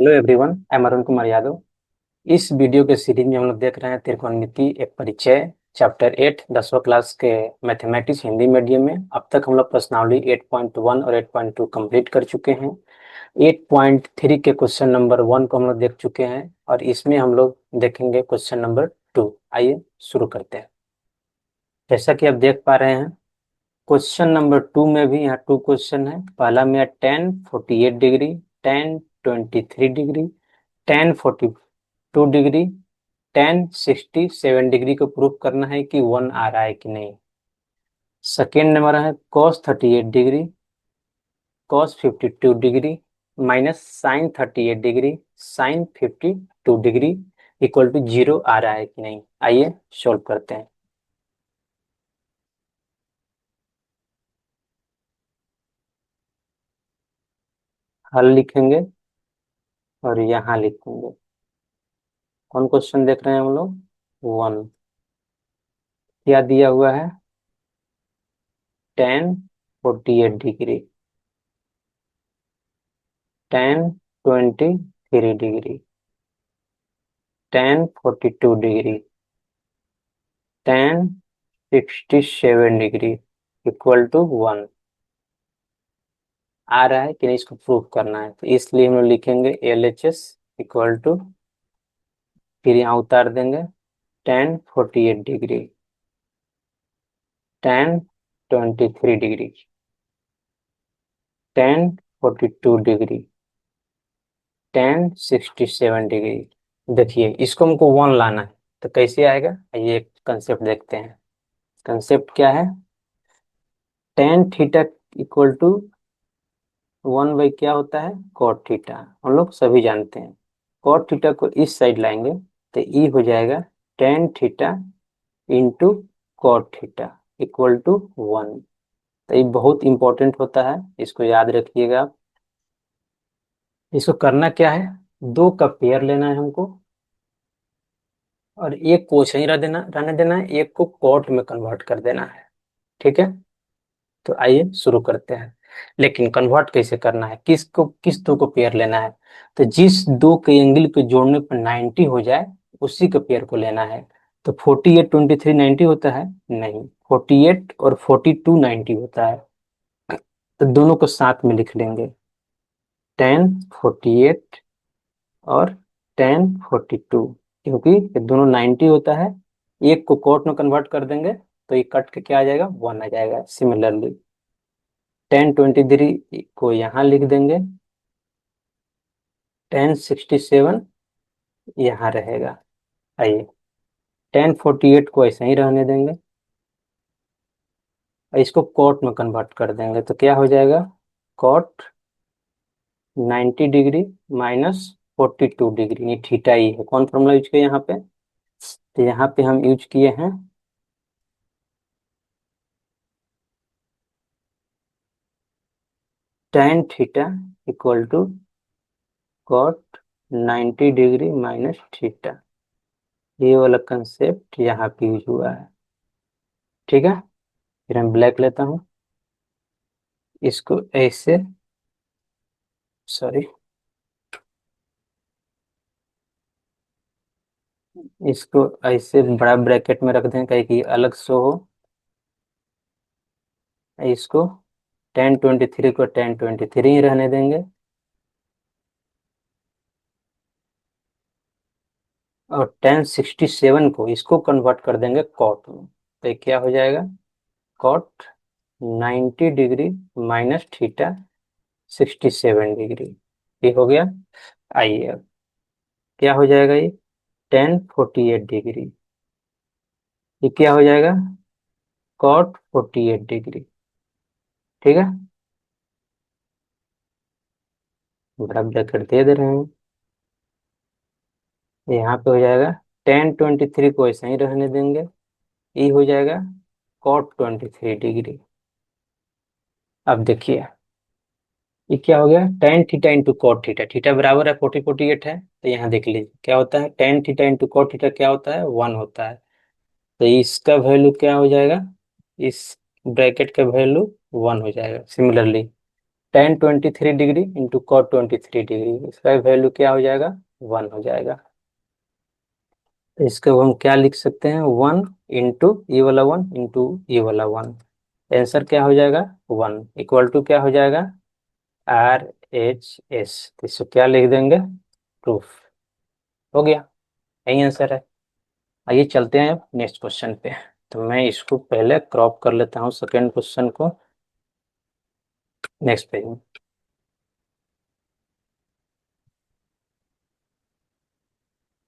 Hello everyone, I am Arun Kumar Yadav. इस video के series में हम लोग देख रहे हैं त्रिकोणमिति एक परिचय, चैप्टर 8, 10वीं क्लास के मैथमेटिक्स हिंदी मीडियम में। अब तक हम लोग प्रश्नावली 8.1 और 8.2 कंप्लीट कर चुके हैं। 8.3 के क्वेश्चन नंबर 1 को हम लोग देख चुके हैं और इसमें हम लोग देखेंगे क्वेश्चन नंबर 2। आइए शुरू करते हैं। जैसा कि आप देख पा रहे हैं, क्वेश्चन नंबर 2 में भी यहाँ 2 क्वेश्चन है। पहला में है tan 48 degree, tan 23 degree, tan 42 degree, tan 67 degree को प्रूफ करना है कि 1 आ रहा है कि नहीं। सेकेंड नंबर है cos 38 degree, cos 52 degree minus sin 38 degree, sin 52 degree equal to 0 आ रहा है कि नहीं। आइए सॉल्व करते हैं। हल लिखेंगे और यहाँ लिखेंगे। कौन क्वेश्चन देख रहे हैं हम लोग? 1। क्या दिया हुआ है? tan 48 degree, tan 23 degree, tan 42 degree, tan 67 degree equal to 1 आ रहा है कि नहीं, इसको प्रूफ करना है। तो इसलिए हम लोग लिखेंगे LHS इक्वल टू, फिर यहाँ उतार देंगे tan 48 degree, tan 23 degree, tan 42 degree, tan 67 degree. देखिए इसको हमको 1 लाना है, तो कैसे आएगा? ये एक कंसेप्ट देखते हैं। कंसेप्ट क्या है? tan theta equal to 1 by क्या होता है? cot theta. हम लोग सभी जानते हैं। cot थीटा को इस साइड लाएंगे तो ई हो जाएगा tan theta into cot theta equal to 1। तो ये बहुत इंपॉर्टेंट होता है, इसको याद रखिएगा आप। इसको करना क्या है? 2 का पेयर लेना है हमको और एक को सही रहने देना है, एक को cot में कन्वर्ट कर देना है। ठीक है, तो आइए शुरू करते हैं। लेकिन कन्वर्ट कैसे करना है, किसको किस दो को पेयर लेना है? तो जिस दो के एंगल पे जोड़ने पर 90 हो जाए उसी के पेयर को लेना है। तो 48 23 90 होता है? नहीं, 48 और 42 90 होता है। तो दोनों को साथ में लिख लेंगे, tan 48 और tan 42, क्योंकि ये दोनों 90 होता है। एक को cot में कन्वर्ट कर देंगे तो ये कट के क्या आ जाएगा? 1 आ जाएगा। सिमिलरली tan 23 को यहाँ लिख देंगे, tan 67 यहाँ रहेगा। आइए tan 48 को ऐसे ही रहने देंगे और इसको cot में कन्वर्ट कर देंगे तो क्या हो जाएगा? cot 90 डिग्री माइनस 42 डिग्री, ये थीटा ही है। कौन फॉर्मूला यूज किया यहाँ पे? तो यहाँ पे हम यूज किए हैं tan theta equal to cot 90 degree minus theta. ये वाला कंसेप्ट यहाँ पे यूज हुआ है। ठीक है, फिर हम ब्लैक लेता हूँ, इसको ऐसे, सॉरी, इसको ऐसे बड़ा ब्रैकेट में रख दें कहीं कि अलग शो हो। इसको tan 23 को tan 23 ही रहने देंगे और tan 67 को इसको कन्वर्ट कर देंगे cot में। तो ये क्या हो जाएगा? cot 90 degree minus theta 67 degree, ये हो गया। आइए अब क्या हो जाएगा? ये tan 48 डिग्री, ये क्या हो जाएगा? cot 48 degree. ठीक है, बड़ा ब्रैकेट दे रहे हैं। यहाँ पे हो जाएगा tan 23 को ऐसे ही रहने देंगे, ये हो जाएगा cot 23 डिग्री। अब देखिए ये क्या हो गया? tan theta into cot theta, theta बराबर है 48 है। तो यहाँ देख लीजिए क्या होता है, tan theta into cot theta क्या होता है? 1 होता है। तो इसका वैल्यू क्या हो जाएगा? इस ब्रैकेट का वैल्यू 1 हो जाएगा। Similarly tan 23 degree into cot 23 degree, इसका वैल्यू क्या हो जाएगा, 1 हो जाएगा। तो इसको हम क्या लिख सकते हैं, 1 इंटू ये वाला 1 इंटू ये वाला 1, आंसर क्या हो जाएगा, 1 इक्वल टू क्या हो जाएगा, RHS। तो इसको क्या लिख देंगे, प्रूफ। हो गया, यही आंसर है। आइए चलते हैं नेक्स्ट क्वेश्चन पे। तो मैं इसको पहले क्रॉप कर लेता हूँ सेकेंड क्वेश्चन को, नेक्स्ट पेज में।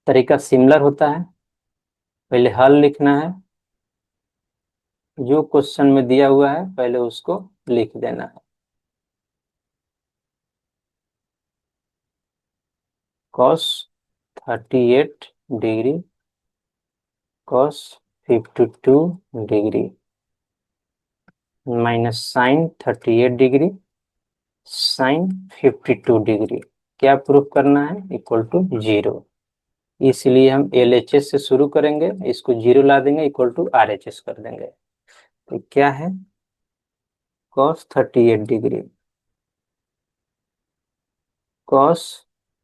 तरीका सिमिलर होता है, पहले हल लिखना है, जो क्वेश्चन में दिया हुआ है पहले उसको लिख देना है। cos 38 degree cos 52 degree minus sin 38 degree sin 52 degree, क्या प्रूफ करना है, इक्वल टू 0। इसलिए हम LHS से शुरू करेंगे, इसको 0 ला देंगे, इक्वल टू RHS कर देंगे। तो क्या है, cos 38 degree cos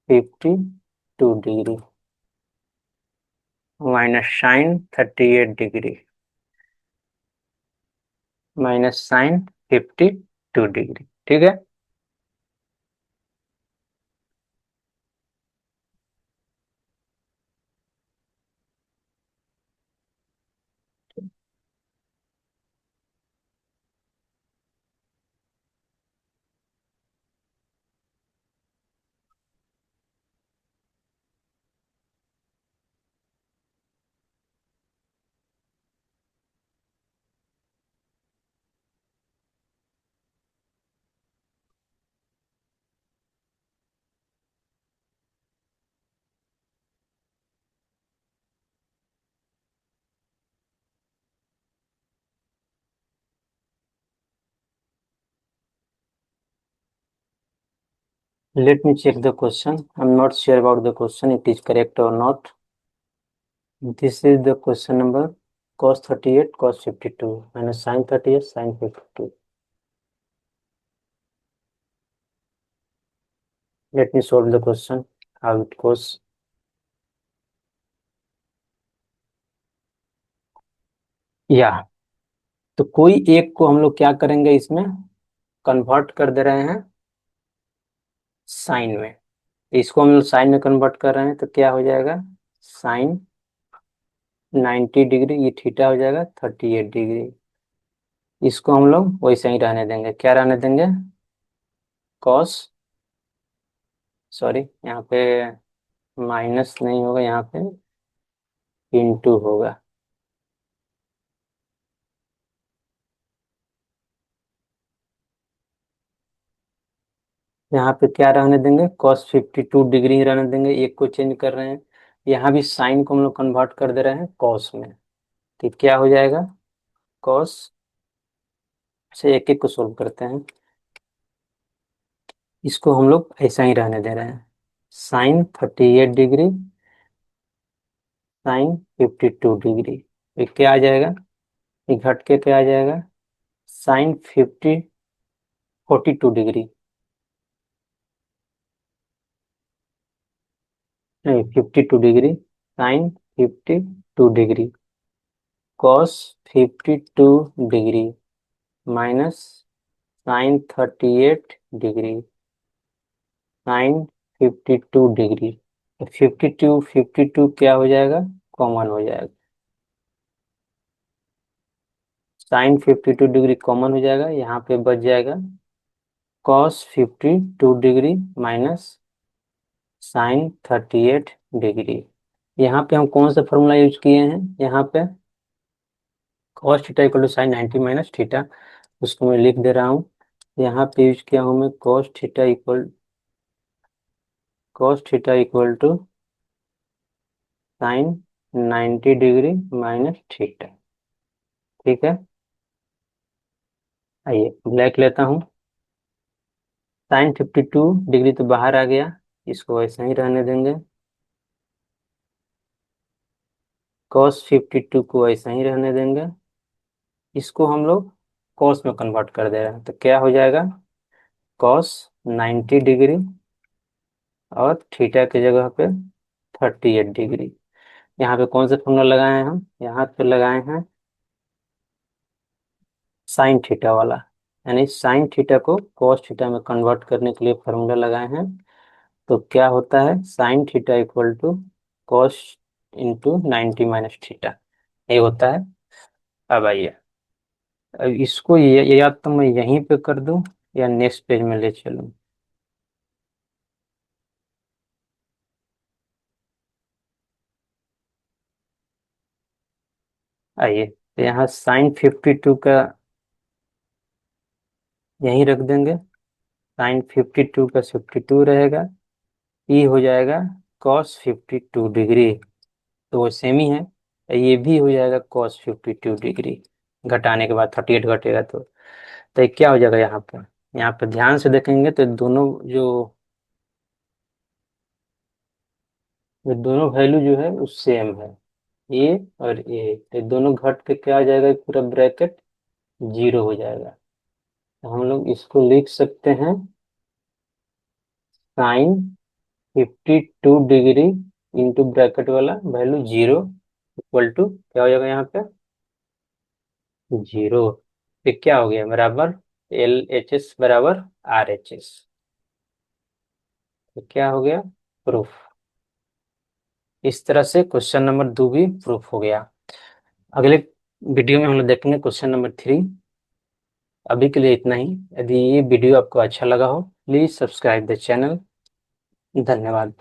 52 degree minus sin 38 degree minus sin 52 degree, ठीक है। Let me check the question. I'm not sure about the question, it is correct or not. This is the question number, cos 38 cos 52 minus sin 38 sin 52. Let me solve the question, how it goes. या तो कोई एक को हम लोग क्या करेंगे, इसमें कन्वर्ट कर दे रहे हैं साइन में। इसको हम लोग साइन में कन्वर्ट कर रहे हैं, तो क्या हो जाएगा, साइन 90 डिग्री, ये थीटा हो जाएगा 38 डिग्री। इसको हम लोग वैसे ही रहने देंगे, क्या रहने देंगे, कॉस, सॉरी यहाँ पे माइनस नहीं होगा, यहाँ पे इंटू होगा। यहाँ पे क्या रहने देंगे, cos 52 डिग्री ही रहने देंगे, एक को चेंज कर रहे हैं। यहाँ भी साइन को हम लोग कन्वर्ट कर दे रहे हैं cos में, तो क्या हो जाएगा, cos से एक एक को सोल्व करते हैं। इसको हम लोग ऐसा ही रहने दे रहे हैं, साइन 38 डिग्री साइन 52 डिग्री, ये क्या आ जाएगा, ये घट के क्या आ जाएगा, साइन 42 डिग्री, नहीं 52 degree sine 52 degree cos 52 degree minus sine 38 degree sine 52 degree. 52 क्या हो जाएगा, कॉमन हो जाएगा, साइन 52 डिग्री कॉमन हो जाएगा, यहाँ पे बच जाएगा cos 52 degree minus sine 38 degree. यहाँ पे हम कौन सा फॉर्मूला यूज किए हैं, यहाँ पे cos theta equal to sine 90 minus theta, उसको मैं लिख दे रहा हूँ। यहाँ पे यूज किया हूँ मैं cos theta equal to sine 90 degree minus theta, ठीक है। आइए ब्लैक लेता हूँ, साइन 52 डिग्री तो बाहर आ गया, इसको ऐसे ही रहने देंगे, cos 52 को ऐसे ही रहने देंगे। इसको हम लोग cos में कन्वर्ट कर दे रहे हैं, तो क्या हो जाएगा, कॉस 90 डिग्री और थीटा की जगह पे 38 डिग्री। यहाँ पे कौन सा फॉर्मूला लगाए हैं हम? यहाँ पे लगाए हैं साइन थीटा वाला, यानी साइन थीटा को कॉस थीटा में कन्वर्ट करने के लिए फॉर्मूला लगाए हैं। तो क्या होता है, sine theta equal to cos into 90 - theta, ये होता है। अब आइए, अब इसको या तो मैं यहीं पे कर दूं या नेक्स्ट पेज में ले चलूं। आइए, तो यहाँ sin 52 का यहीं रख देंगे। sin 52 का 52 रहेगा, ई हो जाएगा cos 52 डिग्री, तो वो सेम ही है। ये भी हो जाएगा cos 52 डिग्री, घटाने के बाद 38 घटेगा तो ये क्या हो जाएगा यहाँ पर? यहाँ पर ध्यान से देखेंगे तो दोनों जो दोनों वैल्यू जो है वो सेम है, ए और ए, तो दोनों घट के क्या हो जाएगा, पूरा ब्रैकेट जीरो हो जाएगा। तो हम लोग इसको लिख सकते हैं sin 52 डिग्री इंटू ब्रैकेट वाला वैल्यू जीरो इक्वल टू क्या हो जाएगा यहाँ पे, जीरो। फिर क्या हो गया, बराबर LHS बराबर RHS। तो क्या हो गया, प्रूफ। इस तरह से क्वेश्चन नंबर 2 भी प्रूफ हो गया। अगले वीडियो में हम लोग देखेंगे क्वेश्चन नंबर 3। अभी के लिए इतना ही। यदि ये वीडियो आपको अच्छा लगा हो, प्लीज सब्सक्राइब द चैनल। धन्यवाद।